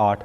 8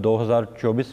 2024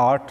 8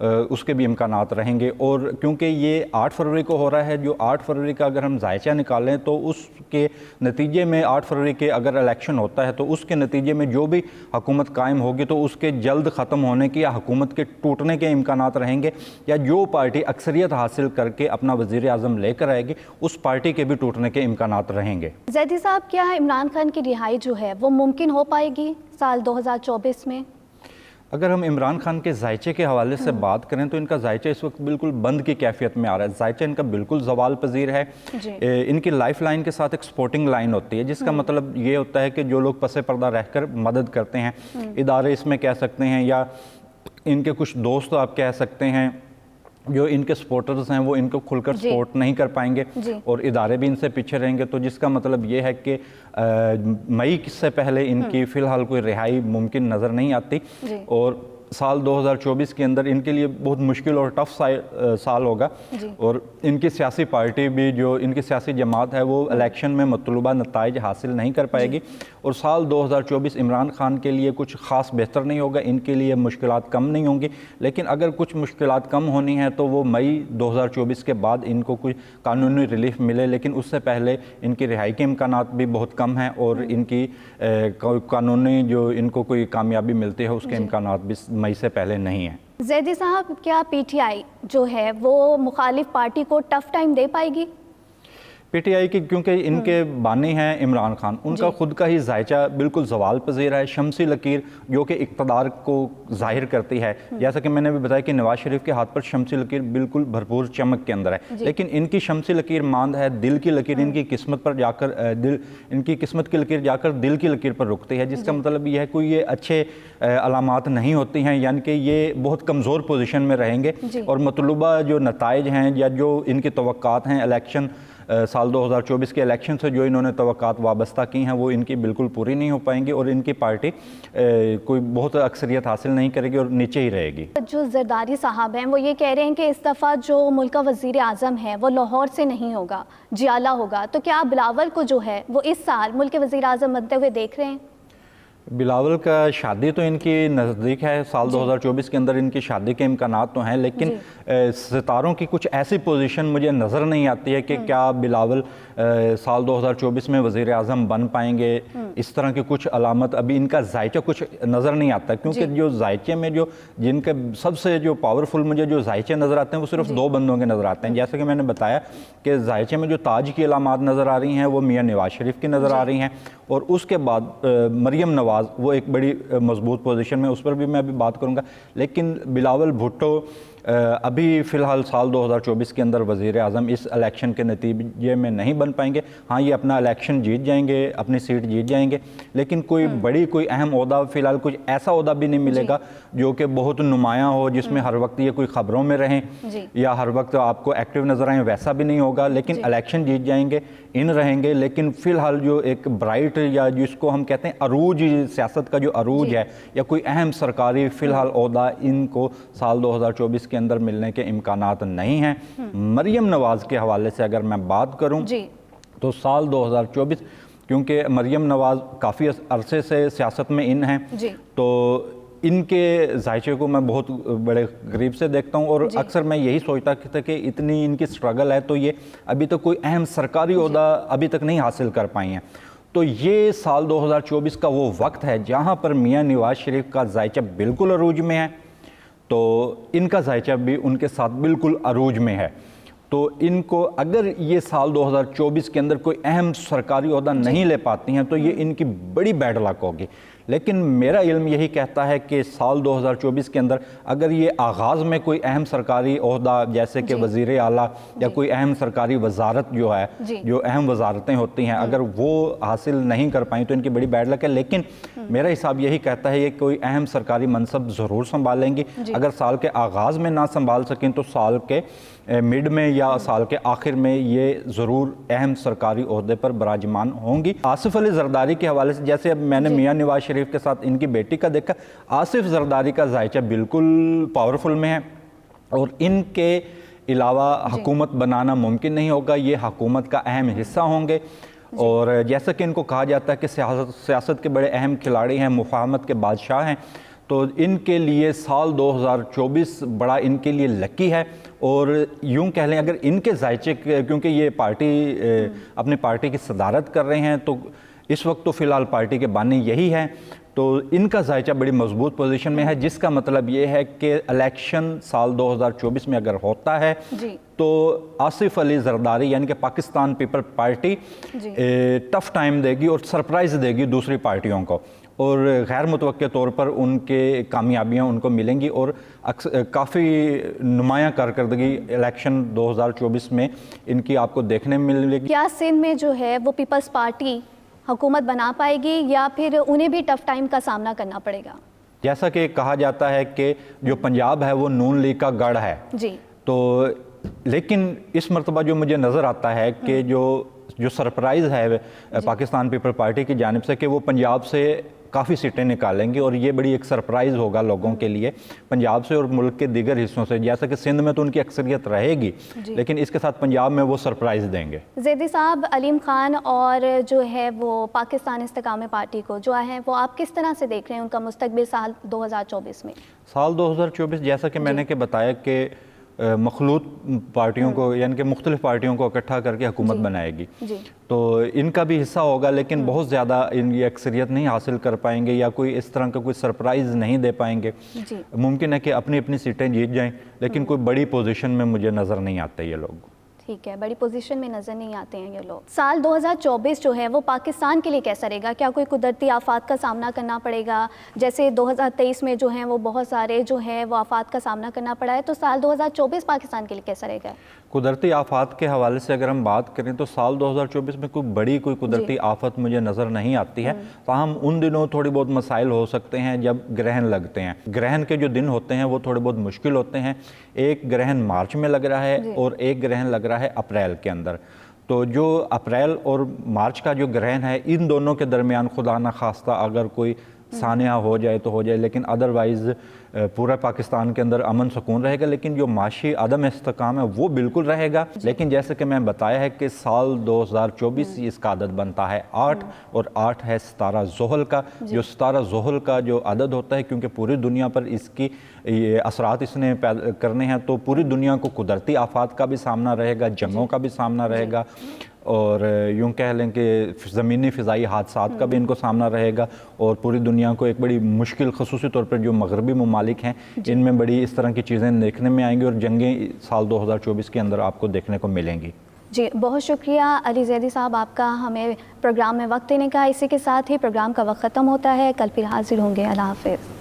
اس کے بھی امکانات رہیں گے. اور کیونکہ یہ 8 فروری کو ہو رہا ہے, جو 8 فروری کا اگر ہم زائچہ نکالیں تو اس کے نتیجے میں 8 فروری کے اگر الیکشن ہوتا ہے تو اس کے نتیجے میں جو بھی حکومت قائم ہوگی تو اس کے جلد ختم ہونے کی یا حکومت کے ٹوٹنے کے امکانات رہیں گے, یا جو پارٹی اکثریت حاصل کر کے اپنا وزیر اعظم لے کر آئے گی اس پارٹی کے بھی ٹوٹنے کے امکانات رہیں گے. زیدی صاحب, کیا عمران خان کی رہائی جو ہے وہ ممکن ہو پائے گی سال 2024 میں؟ اگر ہم عمران خان کے ذائچے کے حوالے سے بات کریں تو ان کا ذائچہ اس وقت بالکل بند کی کیفیت میں آ رہا ہے. ذائچہ ان کا بالکل زوال پذیر ہے. ان کی لائف لائن کے ساتھ ایک سپورٹنگ لائن ہوتی ہے, جس کا مطلب یہ ہوتا ہے کہ جو لوگ پس پردہ رہ کر مدد کرتے ہیں, ادارے اس میں کہہ سکتے ہیں, یا ان کے کچھ دوست آپ کہہ سکتے ہیں, جو ان کے سپورٹرز ہیں وہ ان کو کھل کر سپورٹ نہیں کر پائیں گے اور ادارے بھی ان سے پیچھے رہیں گے. تو جس کا مطلب یہ ہے کہ مئی سے پہلے ان کی فی الحال کوئی رہائی ممکن نظر نہیں آتی, اور سال 2024 کے اندر ان کے لیے بہت مشکل اور ٹف سال ہوگا. اور ان کی سیاسی پارٹی بھی, جو ان کی سیاسی جماعت ہے, وہ الیکشن میں مطلوبہ نتائج حاصل نہیں کر پائے گی, اور سال 2024 عمران خان کے لیے کچھ خاص بہتر نہیں ہوگا. ان کے لیے مشکلات کم نہیں ہوں گی, لیکن اگر کچھ مشکلات کم ہونی ہیں تو وہ مئی 2024 کے بعد ان کو کوئی قانونی ریلیف ملے, لیکن اس سے پہلے ان کی رہائی کے امکانات بھی بہت کم ہیں, اور ان کی قانونی جو ان کو کوئی کامیابی ملتی ہے اس کے امکانات بھی مئی سے پہلے نہیں ہیں. زیدی صاحب, کیا پی ٹی آئی جو ہے وہ مخالف پارٹی کو ٹف ٹائم دے پائے گی؟ پی ٹی آئی کی کیونکہ ان کے بانی ہیں عمران خان, ان کا خود کا ہی ذائچہ بالکل زوال پذیر ہے. شمسی لکیر جو کہ اقتدار کو ظاہر کرتی ہے, جیسا کہ میں نے بھی بتایا کہ نواز شریف کے ہاتھ پر شمسی لکیر بالکل بھرپور چمک کے اندر ہے, لیکن ان کی شمسی لکیر ماند ہے, دل کی لکیر ان کی قسمت پر جا کر ان کی قسمت کی لکیر جا کر دل کی لکیر پر رکتی ہے, جس کا مطلب یہ ہے کوئی یہ اچھے علامات نہیں ہوتی ہیں, یعنی کہ یہ بہت کمزور پوزیشن میں رہیں گے, اور مطلوبہ جو نتائج ہیں یا جو ان کی توقعات ہیں الیکشن سال 2024 کے الیکشن سے جو انہوں نے توقعات وابستہ کی ہیں وہ ان کی بالکل پوری نہیں ہو پائیں گی, اور ان کی پارٹی کوئی بہت اکثریت حاصل نہیں کرے گی اور نیچے ہی رہے گی. جو زرداری صاحب ہیں وہ یہ کہہ رہے ہیں کہ اس دفعہ جو ملک کا وزیر اعظم ہے وہ لاہور سے نہیں ہوگا, جیالہ ہوگا, تو کیا بلاول کو جو ہے وہ اس سال ملک کے وزیر اعظم بنتے ہوئے دیکھ رہے ہیں؟ بلاول کا شادی تو ان کی نزدیک ہے, سال 2024 کے اندر ان کی شادی کے امکانات تو ہیں, لیکن ستاروں کی کچھ ایسی پوزیشن مجھے نظر نہیں آتی ہے کہ کیا بلاول سال 2024 میں وزیر اعظم بن پائیں گے. اس طرح کی کچھ علامت ابھی ان کا ذائچہ کچھ نظر نہیں آتا, کیونکہ جو ذائچے میں جو جن کے سب سے جو پاورفل مجھے جو ذائچے نظر آتے ہیں وہ صرف 2 بندوں کے نظر آتے ہیں. جیسا کہ میں نے بتایا کہ ذائچے میں جو تاج کی علامات نظر آ رہی ہیں وہ میاں نواز شریف کی نظر آ رہی ہیں, اور اس کے بعد مریم نواز وہ ایک بڑی مضبوط پوزیشن میں, اس پر بھی میں ابھی بات کروں گا. لیکن بلاول بھٹو ابھی فی الحال سال 2024 کے اندر وزیر اعظم اس الیکشن کے نتیجے میں نہیں بن پائیں گے. ہاں, یہ اپنا الیکشن جیت جائیں گے, اپنی سیٹ جیت جائیں گے, لیکن کوئی بڑی کوئی اہم عہدہ فی الحال کچھ ایسا عہدہ بھی نہیں ملے گا جو کہ بہت نمایاں ہو, جس میں ہر وقت یہ کوئی خبروں میں رہیں یا ہر وقت آپ کو ایکٹیو نظر آئیں, ویسا بھی نہیں ہوگا. لیکن الیکشن جیت جائیں گے, ان رہیں گے, لیکن فی الحال جو ایک برائٹ یا جس کو ہم کہتے ہیں عروج, سیاست کا جو عروج ہے یا کوئی اہم سرکاری فی الحال عہدہ ان کو سال 2024 کے اندر ملنے کے امکانات نہیں ہیں. مریم نواز کے حوالے سے اگر میں بات کروں تو سال 2024, کیونکہ مریم نواز کافی عرصے سے سیاست میں ان ہیں, تو ان کے ذائچے کو میں بہت بڑے قریب سے دیکھتا ہوں, اور اکثر میں یہی سوچتا تھا کہ اتنی ان کی سٹرگل ہے تو یہ ابھی تک کوئی اہم سرکاری عہدہ ابھی تک نہیں حاصل کر پائی ہیں. تو یہ سال 2024 کا وہ وقت ہے جہاں پر میاں نواز شریف کا ذائچہ بالکل عروج میں ہے, تو ان کا ذائچہ بھی ان کے ساتھ بالکل عروج میں ہے. تو ان کو اگر یہ سال 2024 کے اندر کوئی اہم سرکاری عہدہ نہیں لے پاتی ہیں تو یہ ان کی بڑی بیڈ لک ہوگی. لیکن میرا علم یہی کہتا ہے کہ سال 2024 کے اندر اگر یہ آغاز میں کوئی اہم سرکاری عہدہ جیسے کہ وزیر اعلیٰ یا کوئی اہم سرکاری وزارت جو ہے, جو اہم وزارتیں ہوتی ہیں, اگر وہ حاصل نہیں کر پائیں تو ان کی بڑی بیڈ لک ہے. لیکن میرا حساب یہی کہتا ہے کہ کوئی اہم سرکاری منصب ضرور سنبھالیں گی. اگر سال کے آغاز میں نہ سنبھال سکیں تو سال کے مڈ میں یا سال کے آخر میں یہ ضرور اہم سرکاری عہدے پر براجمان ہوں گی. آصف علی زرداری کے حوالے سے, جیسے اب میں نے میاں نواز شریف کے ساتھ ان کی بیٹی کا دیکھا, آصف زرداری کا ذائچہ بالکل پاورفل میں ہے, اور ان کے علاوہ حکومت بنانا ممکن نہیں ہوگا. یہ حکومت کا اہم حصہ ہوں گے, اور جیسا کہ ان کو کہا جاتا ہے کہ سیاست کے بڑے اہم کھلاڑی ہیں, مفاہمت کے بادشاہ ہیں, تو ان کے لیے سال 2024 بڑا ان کے لیے لکی ہے، اور یوں کہہ لیں اگر ان کے ذائچے، کیونکہ یہ پارٹی اپنی پارٹی کی صدارت کر رہے ہیں، تو اس وقت تو فی الحال پارٹی کے بانی یہی ہیں، تو ان کا ذائچہ بڑی مضبوط پوزیشن میں ہے، جس کا مطلب یہ ہے کہ الیکشن سال 2024 میں اگر ہوتا ہے تو آصف علی زرداری یعنی کہ پاکستان پیپل پارٹی ٹف ٹائم دے گی اور سرپرائز دے گی دوسری پارٹیوں کو، اور غیر متوقع طور پر ان کے کامیابیاں ان کو ملیں گی، اور کافی نمایاں کارکردگی الیکشن 2024 میں ان کی آپ کو دیکھنے میں ملے گی۔ کیا سندھ میں جو ہے وہ پیپلز پارٹی حکومت بنا پائے گی یا پھر انہیں بھی ٹف ٹائم کا سامنا کرنا پڑے گا؟ جیسا کہ کہا جاتا ہے کہ جو پنجاب ہے وہ نون لیگ کا گڑھ ہے، تو لیکن اس مرتبہ جو مجھے نظر آتا ہے کہ جو سرپرائز ہے پاکستان پیپل پارٹی کی جانب سے کہ وہ پنجاب سے کافی سیٹیں نکالیں گے، اور یہ بڑی ایک سرپرائز ہوگا لوگوں کے لیے پنجاب سے اور ملک کے دیگر حصوں سے، جیسا کہ سندھ میں تو ان کی اکثریت رہے گی لیکن اس کے ساتھ پنجاب میں وہ سرپرائز دیں گے۔ زیدی صاحب، علیم خان اور جو ہے وہ پاکستان استقامت پارٹی کو جو ہے وہ آپ کس طرح سے دیکھ رہے ہیں ان کا مستقبل سال 2024 میں؟ سال 2024 جیسا کہ میں نے بتایا کہ مخلوط پارٹیوں کو یعنی کہ مختلف پارٹیوں کو اکٹھا کر کے حکومت بنائے گی، تو ان کا بھی حصہ ہوگا لیکن بہت زیادہ ان یہ اکثریت نہیں حاصل کر پائیں گے یا کوئی اس طرح کا کوئی سرپرائز نہیں دے پائیں گے۔ ممکن ہے کہ اپنی اپنی سیٹیں جیت جائیں لیکن کوئی بڑی پوزیشن میں مجھے نظر نہیں آتے یہ لوگ۔ ٹھیک ہے، بڑی پوزیشن میں نظر نہیں آتے ہیں یہ لوگ۔ سال 2024 جو ہے وہ پاکستان کے لیے کیسا رہے گا؟ کیا کوئی قدرتی آفات کا سامنا کرنا پڑے گا؟ جیسے 2023 میں جو ہیں وہ بہت سارے جو ہے وہ آفات کا سامنا کرنا پڑا ہے، تو سال 2024 پاکستان کے لیے کیسا رہے گا؟ قدرتی آفات کے حوالے سے اگر ہم بات کریں تو سال 2024 میں کوئی قدرتی آفت مجھے نظر نہیں آتی ہے، تاہم ان دنوں تھوڑی بہت مسائل ہو سکتے ہیں جب گرہن لگتے ہیں۔ گرہن کے جو دن ہوتے ہیں وہ تھوڑے بہت مشکل ہوتے ہیں، ایک گرہن مارچ میں لگ رہا ہے اور ایک گرہن لگ رہا ہے اپریل کے اندر، تو جو اپریل اور مارچ کا جو گرہن ہے ان دونوں کے درمیان خدا نہ خواستہ اگر کوئی سانحہ ہو جائے تو ہو جائے، لیکن ادروائز پورا پاکستان کے اندر امن سکون رہے گا، لیکن جو معاشی عدم استحکام ہے وہ بالکل رہے گا۔ لیکن جیسے کہ میں بتایا ہے کہ سال 2024 اس کا عدد بنتا ہے 8 اور 8 ہے ستارہ زحل کا، جو ستارہ زحل کا جو عدد ہوتا ہے کیونکہ پوری دنیا پر اس کی اثرات اس نے کرنے ہیں، تو پوری دنیا کو قدرتی آفات کا بھی سامنا رہے گا، جنگوں کا بھی سامنا رہے گا، اور یوں کہہ لیں کہ زمینی فضائی حادثات کا بھی ان کو سامنا رہے گا، اور پوری دنیا کو ایک بڑی مشکل خصوصی طور پر جو مغربی ممالک ہیں ان میں بڑی اس طرح کی چیزیں دیکھنے میں آئیں گی، اور جنگیں سال 2024 کے اندر آپ کو دیکھنے کو ملیں گی۔ جی بہت شکریہ علی زیدی صاحب آپ کا ہمیں پروگرام میں وقت دینے کا۔ اسی کے ساتھ ہی پروگرام کا وقت ختم ہوتا ہے، کل پھر حاضر ہوں گے، اللہ حافظ۔